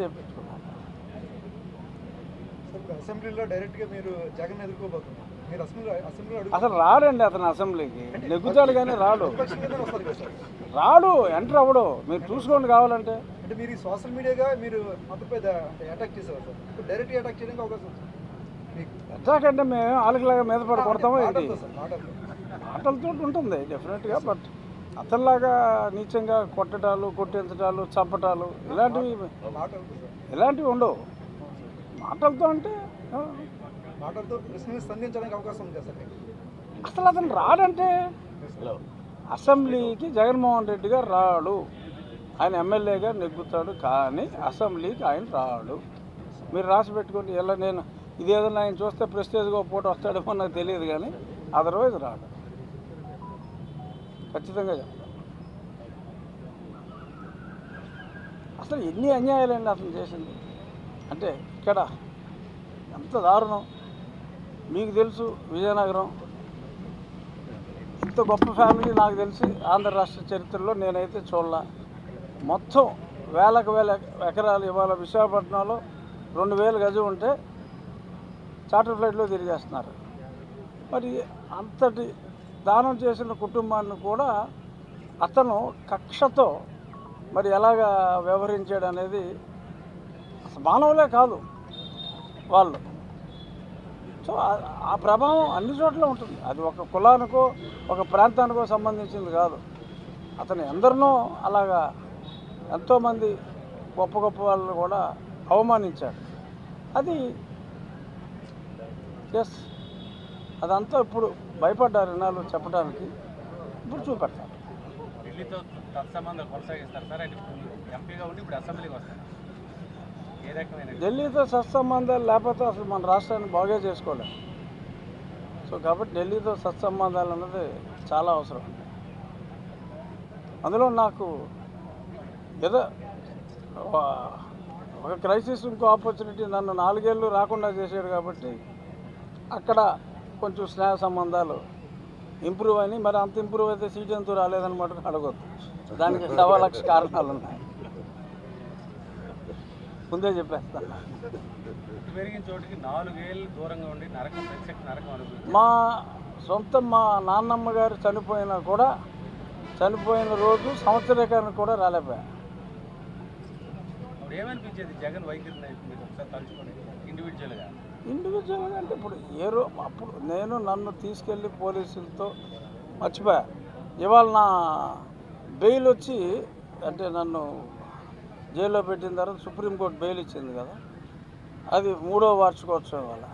చేపించుకున్నాను. అసెంబ్లీలో డైరెక్ట్గా మీరు జగన్ ఎదుర్కోబోతున్నారు. మీరు అసెంబ్లీలో అసలు రాడండి అతను అసెంబ్లీకి, నెగ్గుతాడు కానీ రాడు. రాడు, ఎంటర్ అవ్వడు. మీరు చూసుకోండి కావాలంటే. అంటే మీరు సోషల్ మీడియాగా మీరు మొత్తంపై అంటే అటాక్ చేసేవారు సార్. ఇప్పుడు డైరెక్ట్గా అటాక్ చేయడానికి అవకాశం ఉంది అటాక్ అంటే మేము ఆలకలాగా మీద పడి కొడతామో ఇది ఆటలతో ఉంటుంది డెఫినెట్గా. బట్ అతనిలాగా నీచంగా కొట్టడాలు, కొట్టించడాలు, చంపటాలు ఇలాంటివి ఉండవు. మాటలతో అంటే మాటలతో ప్రశ్నలు స్పందించడానికి అవకాశం ఉంది సార్. అసలు అతను రాడంటే అసెంబ్లీకి జగన్మోహన్ రెడ్డి గారు రాడు. ఆయన ఎమ్మెల్యేగా నెగ్గుతాడు కానీ అసెంబ్లీకి ఆయన రాడు. మీరు రాసి పెట్టుకోండి. ఇలా నేను ఇదేదన్నా ఆయన చూస్తే ప్రెస్టేజ్గా పోటీ వస్తాడేమో నాకు తెలియదు కానీ అదర్వైజ్ రాడు. ఖచ్చితంగా చెప్తాను. అసలు ఎన్ని అన్యాయాలండి అతను చేసింది. అంటే ఇక్కడ ఎంత దారుణం మీకు తెలుసు. విజయనగరం ఇంత గొప్ప ఫ్యామిలీ నాకు తెలిసి ఆంధ్ర రాష్ట్ర చరిత్రలో నేనైతే చూడలా. మొత్తం వేల ఎకరాలు ఇవాళ విశాఖపట్నంలో 2000 గజం ఉంటే చార్టర్ ఫ్లైట్లో తిరిగేస్తున్నారు. మరి అంతటి దానం చేసిన కుటుంబాన్ని కూడా అతను కక్షతో మరి ఎలాగా వ్యవహరించాడు అనేది అసలు మానవులే కాదు వాళ్ళు. సో ఆ ప్రభావం అన్ని చోట్ల ఉంటుంది. అది ఒక కులానికో ఒక ప్రాంతానికో సంబంధించింది కాదు. అతను ఎందరినో అలాగా ఎంతోమంది గొప్ప గొప్ప వాళ్ళని కూడా అవమానించాడు. అది ఎస్ అదంతా ఇప్పుడు భయపడ్డారు ఇన్నాళ్ళు చెప్పడానికి. ఇప్పుడు చూపెడతారు. ఢిల్లీతో తత్సంబంధాలు కొనసాగిస్తారు సార్. ఎంపీగా ఉండి ఇప్పుడు అసెంబ్లీకి వస్తారు. ఏ రకమైన ఢిల్లీతో సత్సంబంధాలు లేకపోతే అసలు మన రాష్ట్రాన్ని బాగా చేసుకోలేము. సో కాబట్టి ఢిల్లీతో సత్సంబంధాలు అన్నది చాలా అవసరం. అందులో నాకు ఏదో ఒక క్రైసిస్ ఇంకో ఆపర్చునిటీ నన్ను 4 ఏళ్ళు రాకుండా చేశాడు కాబట్టి అక్కడ కొంచెం స్నేహ సంబంధాలు ఇంప్రూవ్ అయినాయి. మరి అంత ఇంప్రూవ్ అయితే సీట్ ఎంతో రాలేదన్నమాట అడగొద్దు. దానికి 1,00,000 కారణాలు ఉన్నాయి. ముందే చెప్పేస్తాను. పెరిగిన చోటికి 4 ఏళ్ళు దూరంగా ఉండి నరకం అనుభవం. మా నాన్నమ్మ గారు చనిపోయినా కూడా చనిపోయిన రోజు సంవత్సరీకరణ కూడా రాలేకపోయా. అప్పుడు ఏమనిపించేది జగన్ వైఖరిని మీరు ఒకసారి తలుచుకోండి ఇండివిజువల్గా అంటే ఇప్పుడు అప్పుడు నన్ను తీసుకెళ్ళి పోలీసులతో మర్చిపోయా. ఇవాళ నా బెయిల్ వచ్చి అంటే నన్ను జైల్లో పెట్టిన తర్వాత సుప్రీంకోర్టు బెయిల్ ఇచ్చింది కదా, అది 3వ వార్షికోత్సవం వల్ల